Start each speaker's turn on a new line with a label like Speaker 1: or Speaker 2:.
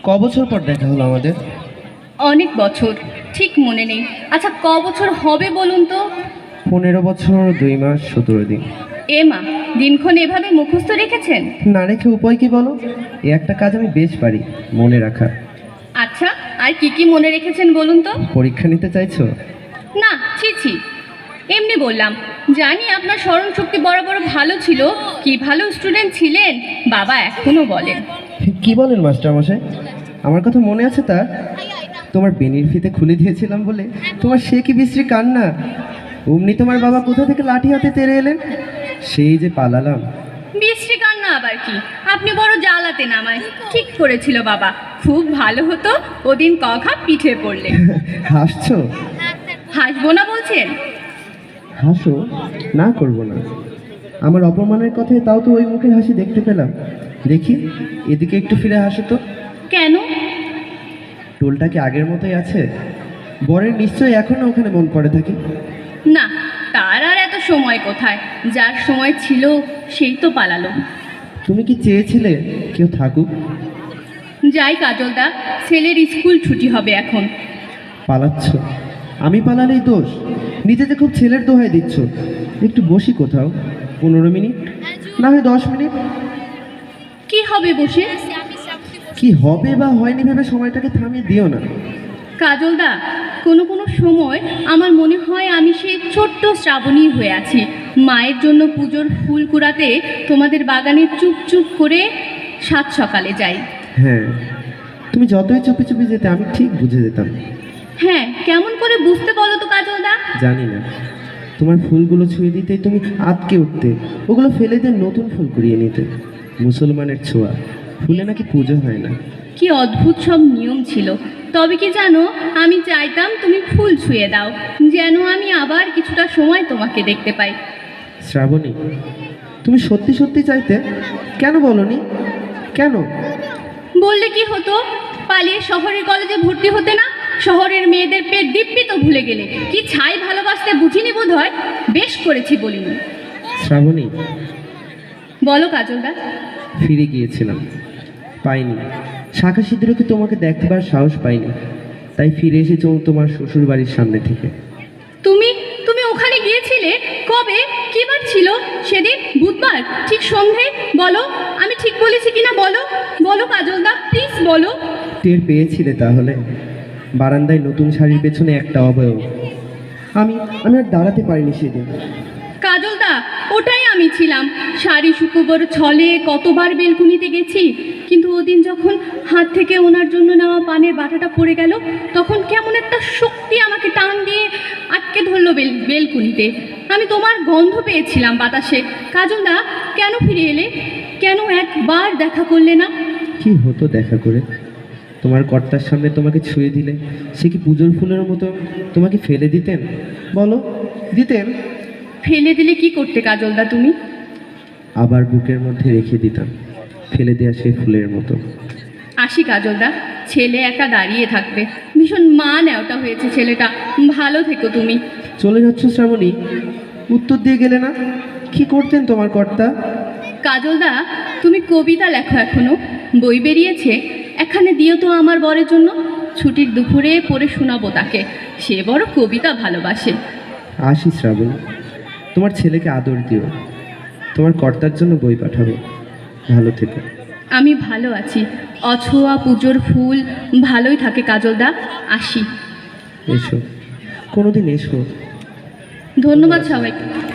Speaker 1: ক বছর পর দেখা হলো আমাদের?
Speaker 2: অনেক বছর, ঠিক মনে নেই। আচ্ছা, ক বছর হবে বলুন তো?
Speaker 1: 15 বছর 2 মাস 17 দিন।
Speaker 2: এ মা, দিনক্ষণ এভাবে মুখস্থ রেখেছেন?
Speaker 1: না রেখে উপায় কি বলো? এই একটা কাজ আমি বেশ পারি, মনে রাখা।
Speaker 2: আচ্ছা, আর কি কি মনে রেখেছেন বলুন তো?
Speaker 1: পরীক্ষা নিতে চাইছো?
Speaker 2: না, ছি ছি, এমনি বললাম। জানি আপনার স্মরণ শক্তি বড় বড় ভালো ছিল, কি ভালো স্টুডেন্ট ছিলেন, বাবা এখনো বলেন।
Speaker 1: কি বলেন মাস্টারমশাই? আমার কথা মনে আছে তা? তোমার বেনির ফিতে খুলে দিয়েছিলাম বলে তোমার সে কি বিশ্রী কান্না! অমনি তোমার বাবা কোথা থেকে লাঠি হাতে তেড়ে এলেন, সেই যে পালালাম।
Speaker 2: বিশ্রী কান্না আবার কি? আপনি বড় জ্বালাতে নামায়। ঠিক করেছিল বাবা, খুব ভালো হতো ওদিন কখা পিঠে পড়লে।
Speaker 1: হাসছো?
Speaker 2: হাসবো না বলছেন?
Speaker 1: হাসো, না করবো না। আমার অপমানের কথায় তাও তো ওই মুখের হাসি দেখতে পেলাম। দেখি এদিকে একটু ফিরে হাসো তো।
Speaker 2: কেন?
Speaker 1: টোলটা কি আগের মতোই আছে? বরের নিশ্চয়ই এখনো ওখানে মন পড়ে থাকে।
Speaker 2: না, তার আর এত সময় কোথায়? যার সময় ছিল সেই তো পালালো।
Speaker 1: তুমি কি চেয়েছিলে কেউ থাকুক?
Speaker 2: যাই কাজলদা, ছেলের স্কুল ছুটি হবে এখন।
Speaker 1: পালাচ্ছ? আমি পালালেই দোষ? নিজেতে খুব ছেলের দোহাই দিচ্ছ। একটু বসি কোথাও, 15 মিনিট, না হয় 10 মিনিট।
Speaker 2: কি হবে বসে?
Speaker 1: কি হবে বা হয়নি ভেবে সময়টাকে থামিয়ে দিও না।
Speaker 2: কাজলদা, কোনো কোনো সময় আমার মনে হয় আমি সেই ছোট্ট শ্রাবণী হয়ে আছি, মায়ের জন্য পুজোর ফুল কুড়াতে তোমাদের বাগানে চুপ চুপ করে সাত সকালে যাই।
Speaker 1: হ্যাঁ, তুমি যতই চুপি চুপি যেতে আমি ঠিক বুঝে যেতাম।
Speaker 2: হ্যাঁ, কেমন করে বুঝতে বলো তো কাজলদা?
Speaker 1: জানি না, তোমার ফুলগুলো ছুঁয়ে দিতেই তুমি আটকে উঠতে, ওগুলো ফেলে দিয়ে নতুন ফুল কুড়িয়ে নিতে। মুসলমানের ছোঁয়া, ফুলে নাকি পুজো হয় না।
Speaker 2: কি অদ্ভুত সব নিয়ম ছিল। তবে কি জানো, আমি চাইতাম তুমি ফুল ছুঁয়ে দাও, যেন আমি আবার কিছুটা সময় তোমাকে দেখতে পাই।
Speaker 1: শ্রাবণী, তুমি সত্যি সত্যি চাইতে? কেন বলনি? কেন?
Speaker 2: বললে কি হতো? পালিয়ে শহরের কলেজে ভর্তি হতে না? শহরের মেয়েদের পেট দিব্যি তো ভুলে গেলে। কি ছাই ভালোবাসতে বুঝিনি বোধ হয়। বেশ করেছি বলিনি।
Speaker 1: শ্রাবণী,
Speaker 2: বলো কাজলদা।
Speaker 1: ফিরে গিয়েছিলাম, পাইনি। শাখা সিঁদুরকে তোমাকে দেখবার সাহস পাইনি, তাই ফিরে এসেছি তোমার শ্বশুর বাড়ির সামনে থেকে।
Speaker 2: তুমি তুমি ওখানে গিয়েছিলে? কবে? কি বার ছিল সেদিন? বুধবার, ঠিক সন্ধে? বলো, আমি ঠিক বলেছি কিনা বলো। বলো কাজলদা, প্লিজ বলো।
Speaker 1: টের পেয়েছিলে তাহলে? বারান্দায় নতুন শাড়ির পেছনে একটা অবয়ব। আমি আমি আর দাঁড়াতে পারিনি সেদিন।
Speaker 2: কাজলদা, ওটাই আমি ছিলাম। শাড়ি শুকোবার ছলে কতবার বেলকুনিতে গেছি, কিন্তু ওদিন যখন হাত থেকে ওনার জন্য নেওয়া পানের বাটাটা পড়ে গেল, তখন কেমন একটা শক্তি আমাকে টান দিয়ে আটকে ধরলো বেলকুনিতে। আমি তোমার গন্ধ পেয়েছিলাম বাতাসে। কাজলদা, কেন ফিরে এলে? কেন একবার দেখা করলে না?
Speaker 1: কি হতো দেখা করে? তোমার কর্তার সামনে তোমাকে ছুঁয়ে দিলে সে কি পুজোর ফুলের মতো তোমাকে ফেলে দিতেন? বলো, দিতেন?
Speaker 2: ফেলে দিলে কি করতে কাজলদা তুমি?
Speaker 1: আবার বুকের মধ্যে রেখে দিতাম, ফেলে দেওয়া সেই ফুলের মতো।
Speaker 2: আসি কাজলদা, ছেলে একা দাঁড়িয়ে থাকবে। ভীষণ মা নেওটা হয়েছে ছেলেটা। ভালো থেকো তুমি।
Speaker 1: চলে যাচ্ছ শ্রাবণী? উত্তর দিয়ে গেলে না। কি করতেন তোমার কর্তা?
Speaker 2: কাজলদা, তুমি কবিতা লেখো এখনো? বই বেরিয়েছে, এখানে দিও তো আমার বরের জন্য। ছুটির দুপুরে পড়ে শোনাবো তাকে, সে বড় কবিতা ভালোবাসে।
Speaker 1: আসি শ্রাবণী, তোমার ছেলেকে আদর দিও। তোমার কর্তার জন্য বই পাঠাবো। ভালো থেকো।
Speaker 2: আমি ভালো আছি। অছোয়া পুজোর ফুল ভালোই থাকে কাজলদা। আসি।
Speaker 1: এসো, কোনোদিন এসো।
Speaker 2: ধন্যবাদ সবাইকে।